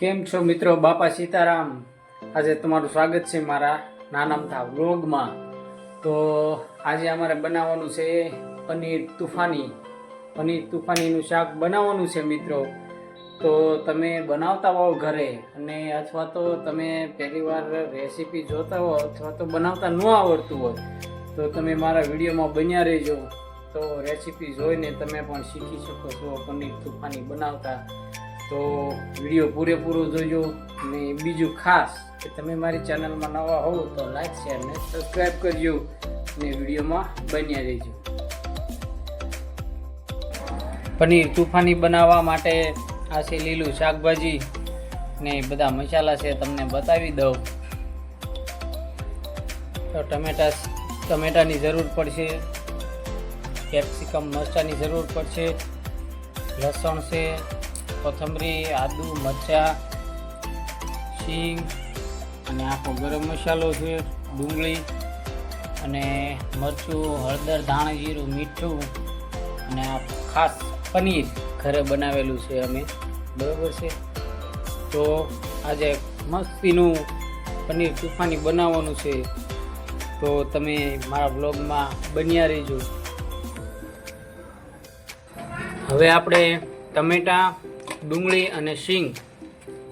કેમ છો મિત્રો? બાપા સીતારામ. આજે તમારું સ્વાગત છે મારા નાનામથા વ્લોગમાં. તો આજે અમારે બનાવવાનું છે પનીર તુફાનીનું શાક બનાવવાનું છે મિત્રો. તો તમે બનાવતા હોવ ઘરે અને અથવા તો તમે પહેલી વાર રેસીપી જોતા હો અથવા તો બનાવતા ન આવડતું હોય તો તમે મારા વિડીયોમાં બન્યા રહેજો. તો રેસીપી જોઈને તમે પણ શીખી શકો છો પનીર તુફાની બનાવતા. તો વિડીયો પૂરેપૂરો જોજો. અને બીજું ખાસ કે તમે મારી ચેનલમાં નવા હોવ તો લાઈક શેર અને સબસ્ક્રાઈબ કરજો અને વિડીયોમાં બન્યા રહેજો. પનીર તુફાની બનાવવા માટે આ છે લીલું શાકભાજી ને બધા મસાલા છે, તમને બતાવી દઉં. તો ટમેટાની જરૂર પડશે, કેપ્સિકમ મરચાંની જરૂર પડશે, લસણ છે, કોથમરી, આદુ, મરચાં, શીંગ અને આખો ગરમ મસાલો છે, ડુંગળી અને મરચું, હળદર, ધાણા જીરું, મીઠું અને આ ખાસ પનીર ઘરે બનાવેલું છે અમે, બરાબર છે. તો આજે મસ્તીનું પનીર તુફાની બનાવવાનું છે, તો તમે મારા બ્લોગમાં બન્યા રહેજો. હવે આપણે ટમેટાં, ડુંગળી અને શીંગ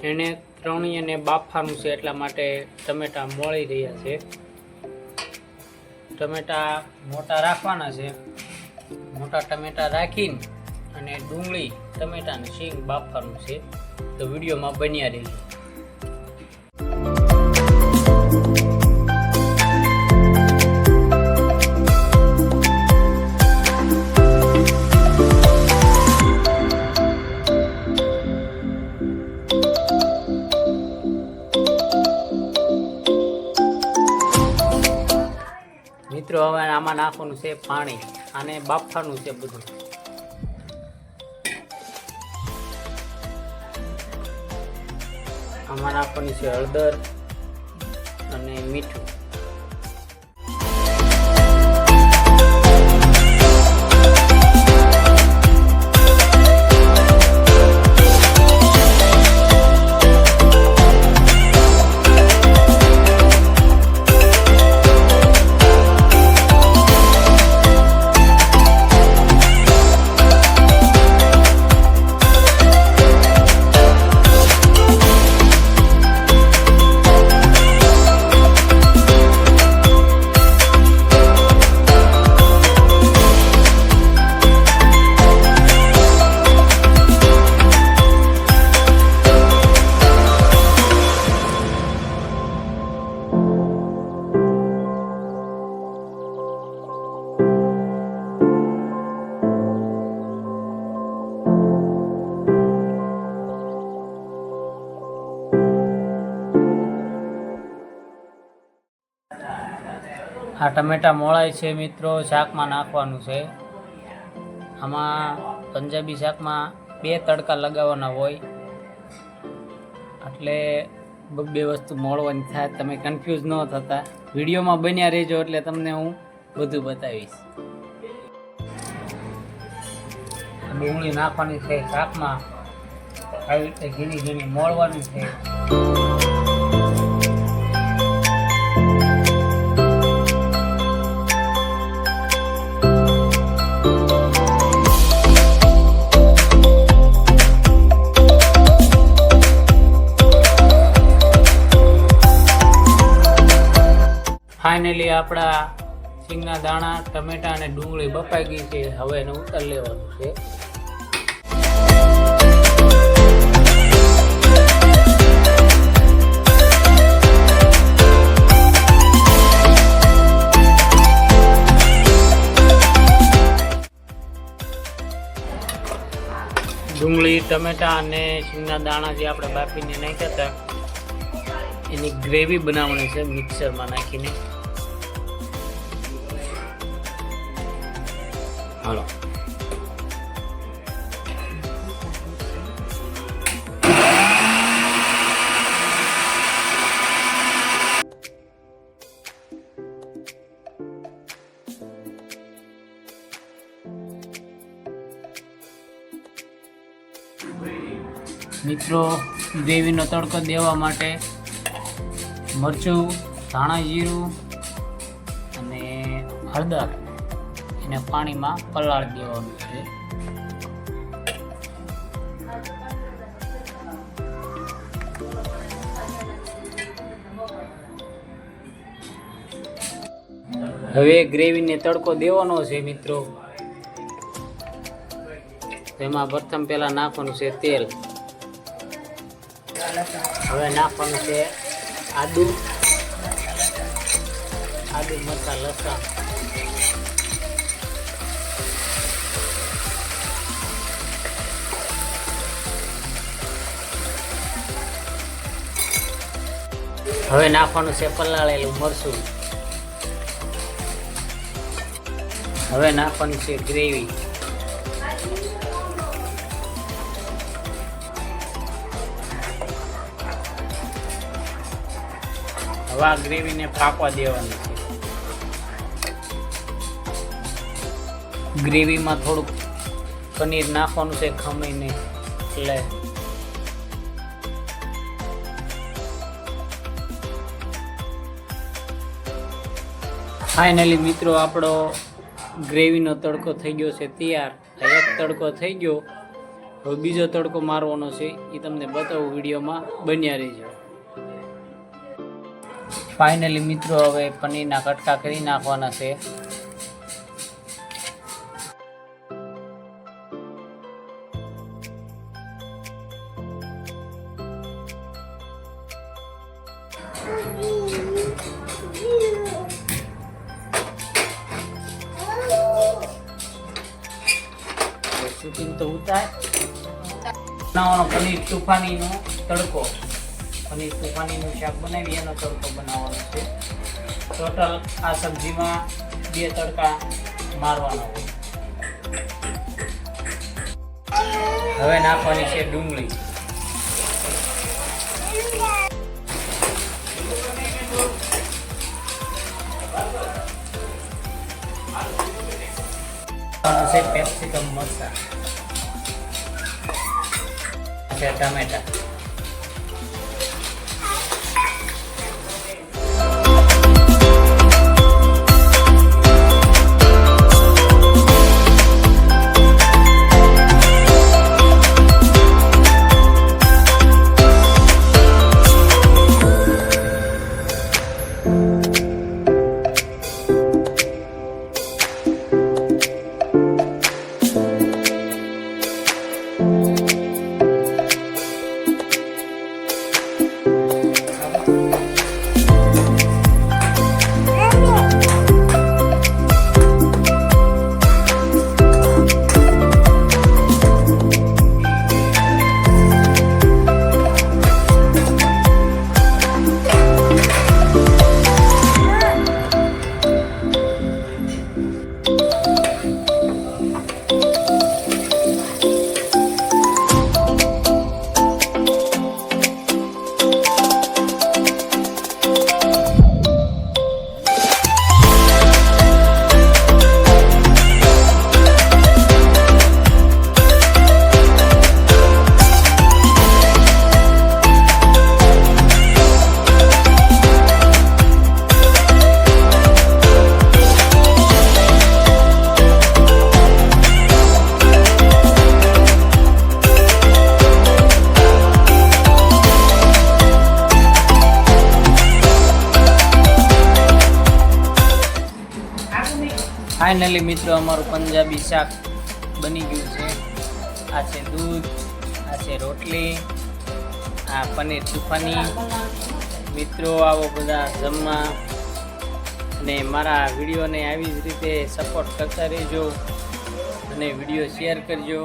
એને ત્રણેયને બાફવાનું છે, એટલા માટે ટમેટાં મોળી રહ્યા છે. ટમેટાં મોટા રાખવાના છે, મોટા ટમેટાં રાખીને અને ડુંગળી, ટમેટાં અને શીંગ બાફવાનું છે. તો વિડીયોમાં બન્યા રહેજો. મિત્રો હવે આમાં નાખવાનું છે પાણી, આને બાફવાનું છે બધું. આમાં નાખવાની છે હળદર અને મીઠું. આ ટમેટા મોળાય છે મિત્રો, શાકમાં નાખવાનું છે. આમાં પંજાબી શાકમાં 2 તડકા લગાવવાના હોય, એટલે બે વસ્તુ મોળવાની થાય. તમે કન્ફ્યુઝ ન થતા, વિડીયોમાં બન્યા રહેજો એટલે તમને હું બધું બતાવીશ. ડુંગળી નાખવાની છે શાકમાં, આવી રીતે ઝીણી ઝીણી મોળવાની છે. ફાઇનલી આપણા સિંગના દાણા, ટમેટા અને ડુંગળી બફાઈ ગઈ છે. હવે એને ઉતારી લેવાનું છે. ડુંગળી, ટમેટા અને સિંગના દાણા જે આપણે બાફીને નાખ્યા હતા એની ગ્રેવી બનાવવાની છે મિક્સરમાં નાખીને. હાલો, મિત્રો ગ્રેવીનો તડકો દેવા માટે મરચું, ધાણા જીરું અને હળદર એને પાણીમાં પલાળી દેવાનું છે. હવે ગ્રેવીને તડકો દેવાનો છે મિત્રો. તેમાં પ્રથમ પહેલા નાખવાનું છે તેલ. હવે નાખવાનું છે આદુ મરચાં, લસણ. હવે નાખવાનું છે પલાળેલું મરચું. હવે નાખવાની છે ગ્રેવી. હવે આ ગ્રેવીને પાકવા દેવાની છે. ગ્રેવીમાં થોડુંક પનીર નાખવાનું છે ખમણીને. એટલે ફાઇનલી મિત્રો આપણો ગ્રેવીનો તડકો થઈ ગયો છે તૈયાર. એક તડકો થઈ ગયો, હવે બીજો તડકો મારવાનો છે, એ તમને બતાવું વિડીયોમાં. બન્યા રહેજો. ફાઇનલી મિત્રો હવે પનીરના કટકા કરી નાખવાના છે. શૂટિંગ તો ઉતાર બનાવવાનો પનીર તુફાનીનો તડકો. પનીર તુફાનીનું શાક બનાવી એનો તડકો બનાવવાનો છે. ટોટલ આ સબ્જીમાં 2 તડકા મારવાના હોય. હવે નાખવાની છે ડુંગળી. છે કેપ્સિકમ મરચાં છે, ટમેટા. ફાઇનલી મિત્રો અમારું પંજાબી શાક બની ગયું છે. આ છે દૂધ, આ છે રોટલી, આ પનીર તુફાની. મિત્રો આવો બધા જમવા અને મારા વિડીયોને આવી જ રીતે સપોર્ટ કરતા રહેજો અને વિડીયો શેર કરજો.